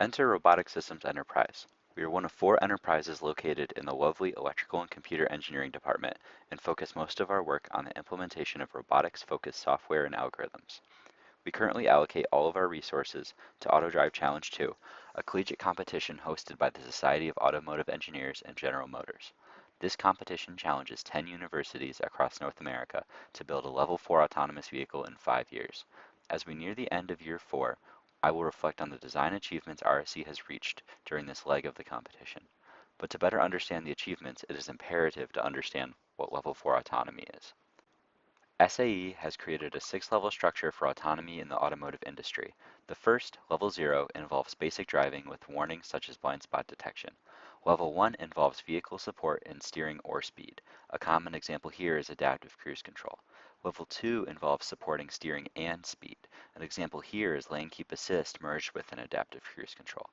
Enter Robotic Systems Enterprise. We are one of 4 enterprises located in the lovely Electrical and Computer Engineering department and focus most of our work on the implementation of robotics-focused software and algorithms. We currently allocate all of our resources to AutoDrive Challenge 2, a collegiate competition hosted by the Society of Automotive Engineers and General Motors. This competition challenges 10 universities across North America to build a Level 4 autonomous vehicle in 5 years. As we near the end of Year 4, I will reflect on the design achievements RSE has reached during this leg of the competition. But to better understand the achievements, it is imperative to understand what Level 4 autonomy is. SAE has created a 6-level structure for autonomy in the automotive industry. The first, Level 0, involves basic driving with warnings such as blind spot detection. Level 1 involves vehicle support in steering or speed. A common example here is adaptive cruise control. Level 2 involves supporting steering and speed. An example here is lane keep assist merged with an adaptive cruise control.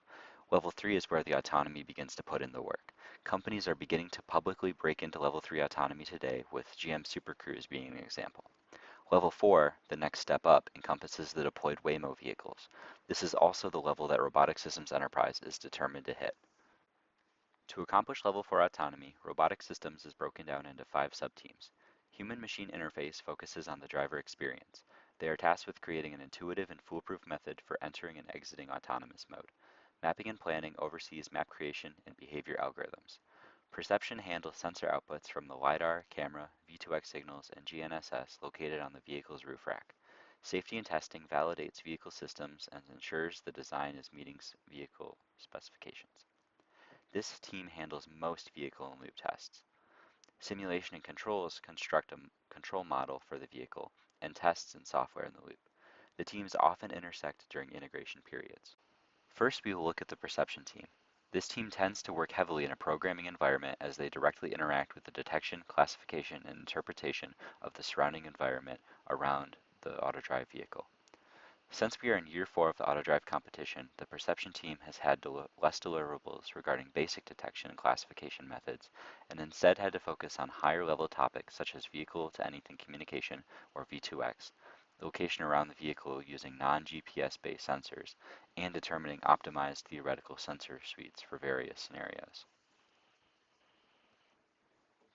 Level 3 is where the autonomy begins to put in the work. Companies are beginning to publicly break into Level 3 autonomy today, with GM Super Cruise being an example. Level 4, the next step up, encompasses the deployed Waymo vehicles. This is also the level that Robotic Systems Enterprise is determined to hit. To accomplish Level 4 autonomy, Robotic Systems is broken down into 5 subteams. Human-machine interface focuses on the driver experience. They are tasked with creating an intuitive and foolproof method for entering and exiting autonomous mode. Mapping and planning oversees map creation and behavior algorithms. Perception handles sensor outputs from the LiDAR, camera, V2X signals, and GNSS located on the vehicle's roof rack. Safety and testing validates vehicle systems and ensures the design is meeting vehicle specifications. This team handles most vehicle and loop tests. Simulation and controls construct a control model for the vehicle and tests and software in the loop. The teams often intersect during integration periods. First, we will look at the perception team. This team tends to work heavily in a programming environment as they directly interact with the detection, classification, and interpretation of the surrounding environment around the AutoDrive vehicle. Since we are in Year 4 of the AutoDrive competition, the perception team has had less deliverables regarding basic detection and classification methods, and instead had to focus on higher level topics such as vehicle-to-anything communication, or V2X, location around the vehicle using non-GPS based sensors, and determining optimized theoretical sensor suites for various scenarios.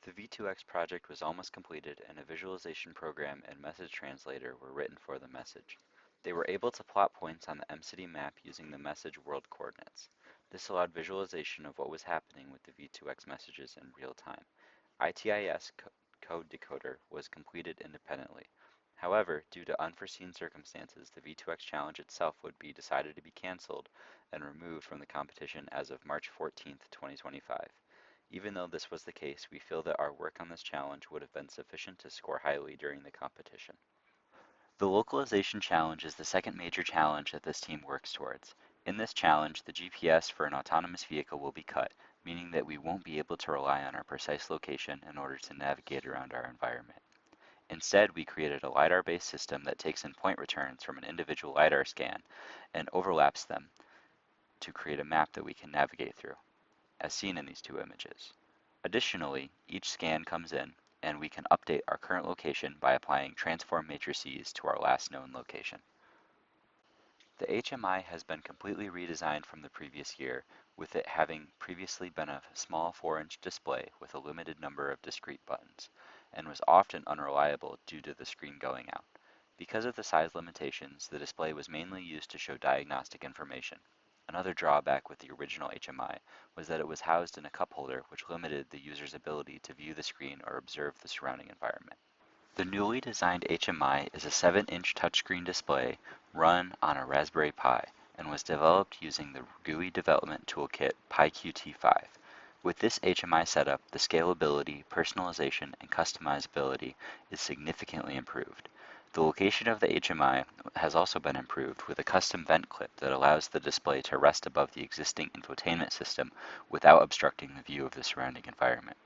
The V2X project was almost completed, and a visualization program and message translator were written for the message. They were able to plot points on the MCD map using the message world coordinates. This allowed visualization of what was happening with the V2X messages in real time. ITIS code decoder was completed independently. However, due to unforeseen circumstances, the V2X challenge itself would be decided to be cancelled and removed from the competition as of March 14, 2025. Even though this was the case, we feel that our work on this challenge would have been sufficient to score highly during the competition. The localization challenge is the second major challenge that this team works towards. In this challenge, the GPS for an autonomous vehicle will be cut, meaning that we won't be able to rely on our precise location in order to navigate around our environment. Instead, we created a LiDAR-based system that takes in point returns from an individual LiDAR scan and overlaps them to create a map that we can navigate through, as seen in these 2 images. Additionally, each scan comes in, and we can update our current location by applying transform matrices to our last known location. The HMI has been completely redesigned from the previous year, with it having previously been a small 4-inch display with a limited number of discrete buttons, and was often unreliable due to the screen going out. Because of the size limitations, the display was mainly used to show diagnostic information. Another drawback with the original HMI was that it was housed in a cup holder, which limited the user's ability to view the screen or observe the surrounding environment. The newly designed HMI is a 7-inch touchscreen display run on a Raspberry Pi and was developed using the GUI development toolkit PyQt5. With this HMI setup, the scalability, personalization, and customizability is significantly improved. The location of the HMI has also been improved with a custom vent clip that allows the display to rest above the existing infotainment system without obstructing the view of the surrounding environment.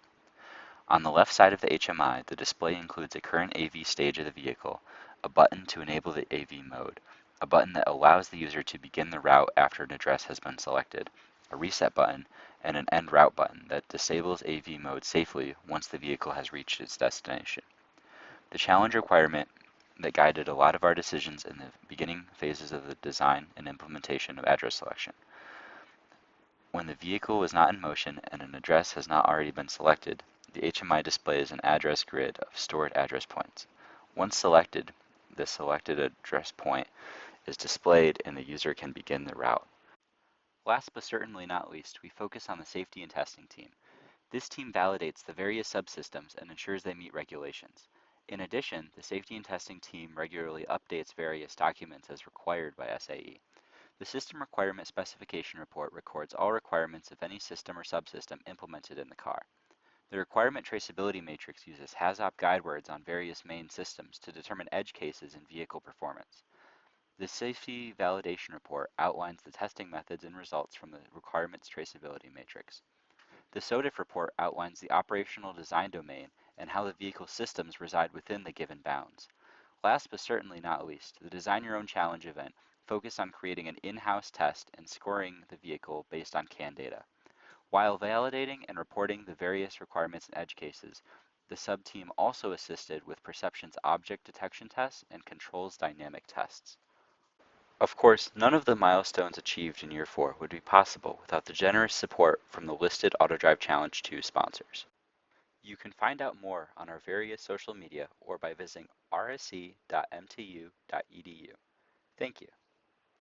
On the left side of the HMI, the display includes a current AV stage of the vehicle, a button to enable the AV mode, a button that allows the user to begin the route after an address has been selected, a reset button, and an end route button that disables AV mode safely once the vehicle has reached its destination. The challenge requirement that guided a lot of our decisions in the beginning phases of the design and implementation of address selection. When the vehicle is not in motion and an address has not already been selected, the HMI displays an address grid of stored address points. Once selected, the selected address point is displayed and the user can begin the route. Last but certainly not least, we focus on the safety and testing team. This team validates the various subsystems and ensures they meet regulations. In addition, the safety and testing team regularly updates various documents as required by SAE. The System Requirement Specification Report records all requirements of any system or subsystem implemented in the car. The Requirement Traceability Matrix uses HAZOP guidewords on various main systems to determine edge cases in vehicle performance. The Safety Validation Report outlines the testing methods and results from the Requirements Traceability Matrix. The SODIF report outlines the operational design domain and how the vehicle systems reside within the given bounds. Last but certainly not least, the Design Your Own Challenge event focused on creating an in-house test and scoring the vehicle based on CAN data. While validating and reporting the various requirements and edge cases, the sub-team also assisted with perceptions object detection tests and controls dynamic tests. Of course, none of the milestones achieved in Year 4 would be possible without the generous support from the listed AutoDrive Challenge 2 sponsors. You can find out more on our various social media or by visiting rsc.mtu.edu. Thank you.